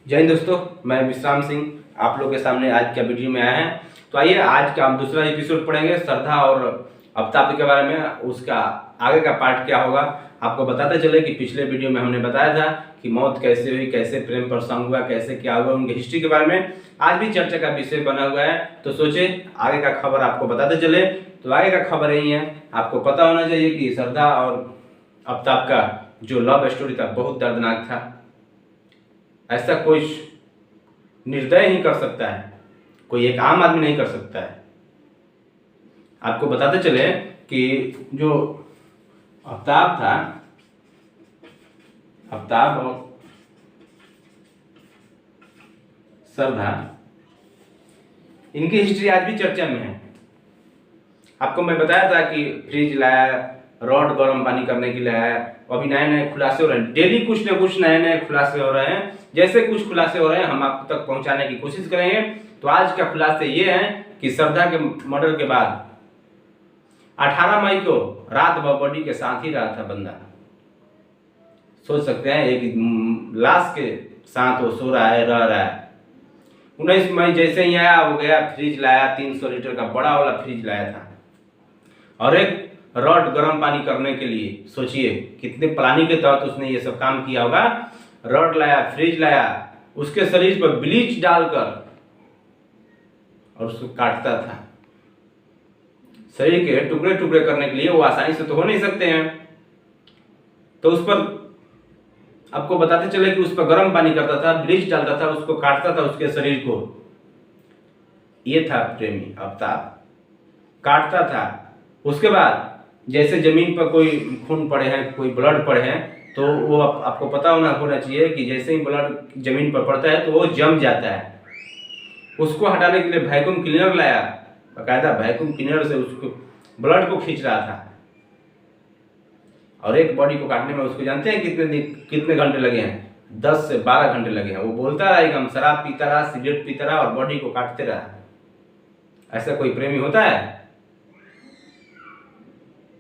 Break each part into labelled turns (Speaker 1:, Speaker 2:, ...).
Speaker 1: जय हिंद दोस्तों, मैं विश्राम सिंह आप लोग के सामने आज का वीडियो में आया है। तो आइए आज का हम दूसरा एपिसोड पढ़ेंगे श्रद्धा और अमिताभ के बारे में। उसका आगे का पार्ट क्या होगा आपको बताते चले कि पिछले वीडियो में हमने बताया था कि मौत कैसे हुई, कैसे प्रेम प्रसंग हुआ, कैसे क्या हुआ, उनकी हिस्ट्री के बारे में आज भी चर्चा का विषय बना हुआ है। तो सोचे आगे का खबर आपको बताते चले। तो आगे का खबर यही है, आपको पता होना चाहिए कि श्रद्धा और अमिताभ का जो लव स्टोरी था बहुत दर्दनाक था। ऐसा कोई निर्दय नहीं कर सकता है, कोई एक आम आदमी नहीं कर सकता है। आपको बताते चले कि जो अमिताभ था, अमिताभ और श्रद्धा, इनकी हिस्ट्री आज भी चर्चा में है। आपको मैं बताया था कि फ्रिज लाया, रॉड गर्म पानी करने के लिए आया। अभी नए नए खुलासे हो रहे हैं, डेली कुछ ना कुछ नए नए खुलासे हो रहे हैं। जैसे कुछ खुलासे हो रहे हैं हम आप तक पहुंचाने की कोशिश करेंगे। तो आज का खुलासे ये है कि श्रद्धा के मर्डर के बाद 18 मई को रात भर बॉडी के साथ ही रहा था बंदा। सोच सकते हैं, एक लाश के साथ वो सो रहा है, रह रहा है। 19 मई जैसे ही आया वो गया, फ्रिज लाया, 300 लीटर का बड़ा वाला फ्रिज लाया था और एक रॉड गर्म पानी करने के लिए। सोचिए कितने प्लानिंग के तहत उसने ये सब काम किया होगा। रॉड लाया, फ्रिज लाया, उसके शरीर पर ब्लीच डालकर और उसको काटता था। शरीर के टुकड़े टुकड़े करने के लिए, वो आसानी से तो हो नहीं सकते हैं। तो उस पर आपको बताते चले कि उस पर गर्म पानी करता था, ब्लीच डालता था, उसको काटता था उसके शरीर को। ये था प्रेमी अमिताभ, काटता था। उसके बाद जैसे जमीन पर कोई खून पड़े हैं, कोई ब्लड पड़े हैं, तो वो आपको पता होना चाहिए कि जैसे ही ब्लड जमीन पर पड़ता है तो वो जम जाता है। उसको हटाने के लिए वैक्यूम क्लीनर लाया, बाकायदा वैक्यूम क्लीनर से उसको ब्लड को खींच रहा था। और एक बॉडी को काटने में उसको जानते हैं कितने घंटे लगे हैं? 10 से 12 घंटे लगे हैं। वो बोलता रहा एकदम शराब पीता रहा, सिगरेट पीता रहा और बॉडी को काटते रहा। ऐसा कोई प्रेमी होता है?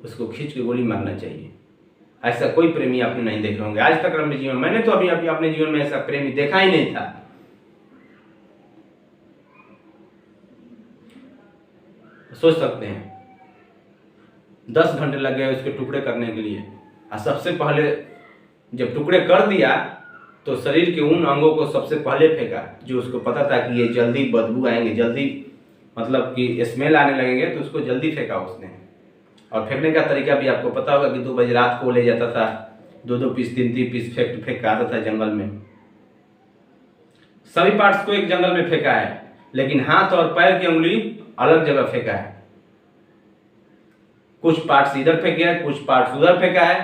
Speaker 1: उसको खींच के गोली मारना चाहिए। ऐसा कोई प्रेमी आपने नहीं देखे होंगे आज तक अपने जीवन में। मैंने तो अभी अपने जीवन में ऐसा प्रेमी देखा ही नहीं था। सोच सकते हैं 10 घंटे लग गए उसके टुकड़े करने के लिए। और सबसे पहले जब टुकड़े कर दिया तो शरीर के उन अंगों को सबसे पहले फेंका जो उसको पता था कि ये जल्दी बदबू आएंगे, जल्दी मतलब कि स्मेल आने लगेंगे, तो उसको जल्दी फेंका उसने। और फेंकने का तरीका भी आपको पता होगा कि 2 बजे रात को ले जाता था, 2-2 पीस 3-3 पीस फेंक आता था जंगल में। सभी पार्ट्स को एक जंगल में फेंका है, लेकिन हाथ और पैर की उंगली अलग जगह फेंका है। कुछ पार्ट्स इधर फेंके हैं, कुछ पार्ट्स उधर फेंका है,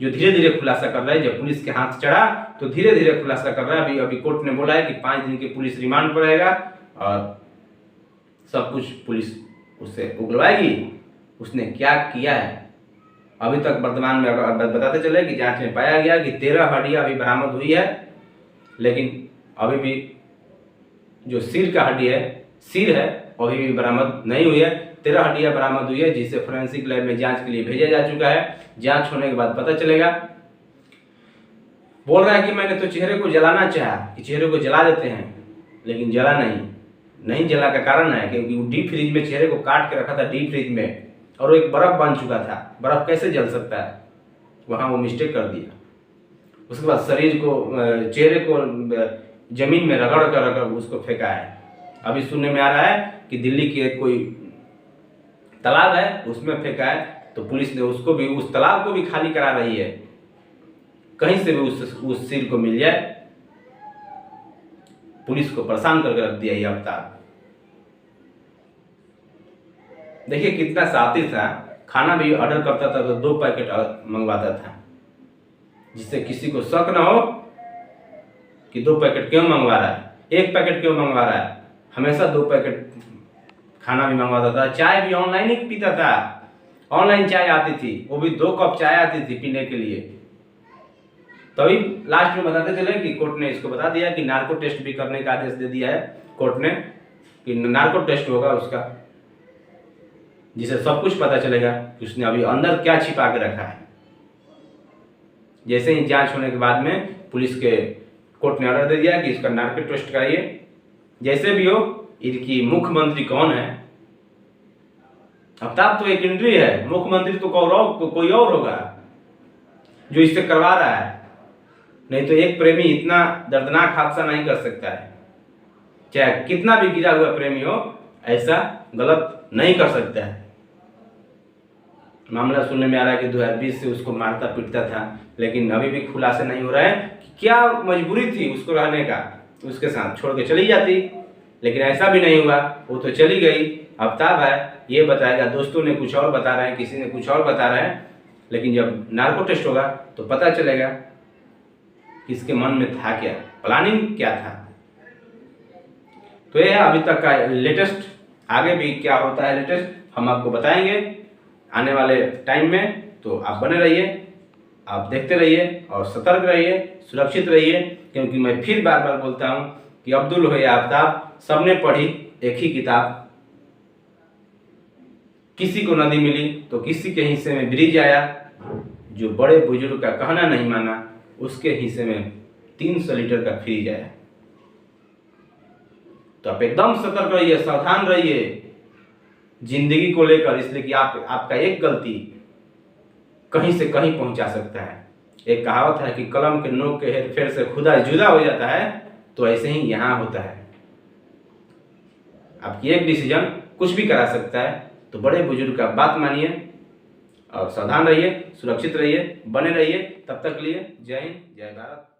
Speaker 1: जो धीरे धीरे खुलासा कर रहा है। जब पुलिस के हाथ चढ़ा तो धीरे धीरे खुलासा कर रहा है। अभी कोर्ट ने बोला है कि 5 दिन की पुलिस रिमांड पर रहेगा और सब कुछ पुलिस उससे उगलवाएगी उसने क्या किया है। अभी तक वर्तमान में बताते चले कि जांच में पाया गया कि 13 हड्डियां अभी बरामद हुई है, लेकिन अभी भी जो सिर का हड्डी है, सिर है, अभी भी बरामद नहीं हुई है। 13 हड्डियां बरामद हुई है, जिसे फोरेंसिक लैब में जांच के लिए भेजा जा चुका है। जांच होने के बाद पता चलेगा। बोल रहा है कि मैंने तो चेहरे को जलाना चाहा कि चेहरे को जला देते हैं, लेकिन जला नहीं जला का कारण है क्योंकि वो डीप फ्रीज में चेहरे को काट के रखा था, डीप फ्रीज में, और वो एक बर्फ बन चुका था। बर्फ कैसे जल सकता है? वहां वो मिस्टेक कर दिया। उसके बाद शरीर को, चेहरे को जमीन में रगड़ कर उसको फेंका है। अभी सुनने में आ रहा है कि दिल्ली की कोई तालाब है उसमें फेंका है, तो पुलिस ने उसको भी, उस तालाब को भी खाली करा रही है। कहीं से भी उस सिर को मिल जाए। पुलिस को परेशान करके रख दिया ये अवतार। देखिए कितना शातिर था। खाना भी ऑर्डर करता था तो 2 पैकेट मंगवाता था, जिससे किसी को शक ना हो कि 2 पैकेट क्यों मंगवा रहा है, 1 पैकेट क्यों मंगवा रहा है। हमेशा 2 पैकेट खाना भी मंगवाता था। चाय भी ऑनलाइन ही पीता था। ऑनलाइन चाय आती थी, वो भी 2 कप चाय आती थी पीने के लिए। तभी लास्ट में बताते चले कि कोर्ट ने इसको बता दिया कि नार्को टेस्ट भी करने का आदेश दे दिया है कोर्ट ने, कि नार्को टेस्ट होगा उसका, जिसे सब कुछ पता चलेगा कि उसने अभी अंदर क्या छिपा के रखा है। जैसे ही जांच होने के बाद में पुलिस के कोर्ट ने ऑर्डर दे दिया कि इसका नार्को टेस्ट कराइए। जैसे भी हो, इनकी मुख्यमंत्री कौन है? आफ्ताब तो एक इंट्री है, मुख्यमंत्री तो कोई और होगा जो इससे करवा रहा है। नहीं तो एक प्रेमी इतना दर्दनाक हादसा नहीं कर सकता है, चाहे कितना भी गिरा हुआ प्रेमी हो, ऐसा गलत नहीं कर सकता है। मामला सुनने में आ रहा है कि 2020 से उसको मारता पीटता था, लेकिन अभी भी खुलासा नहीं हो रहा है कि क्या मजबूरी थी उसको रहने का, उसके साथ छोड़ के चली जाती। लेकिन ऐसा भी नहीं हुआ, वो तो चली गई। आफ्ताब है, ये बताएगा, दोस्तों ने कुछ और बता रहे हैं, किसी ने कुछ और बता रहे हैं, लेकिन जब नार्को टेस्ट होगा तो पता चलेगा किसके मन में था क्या, प्लानिंग क्या था। तो ये है अभी तक का लेटेस्ट। आगे भी क्या होता है लेटेस्ट हम आपको बताएंगे आने वाले टाइम में। तो आप बने रहिए, आप देखते रहिए और सतर्क रहिए, सुरक्षित रहिए, क्योंकि मैं फिर बार बार बोलता हूँ कि अब्दुल हो या आफ्ताब, सबने पढ़ी एक ही किताब। किसी को नदी मिली तो किसी के हिस्से में ब्रिज आया, जो बड़े बुजुर्ग का कहना नहीं माना उसके हिस्से में 300 लीटर का फ्रिज आया। तो आप एकदम सतर्क रहिए, सावधान रहिए जिंदगी को लेकर, इसलिए कि आपका एक गलती कहीं से कहीं पहुंचा सकता है। एक कहावत है कि कलम के नोक के हेरफेर से खुदा जुदा हो जाता है, तो ऐसे ही यहाँ होता है। आपकी एक डिसीजन कुछ भी करा सकता है। तो बड़े बुजुर्ग का बात मानिए और सावधान रहिए, सुरक्षित रहिए, बने रहिए। तब तक लिए जय हिंद, जय भारत।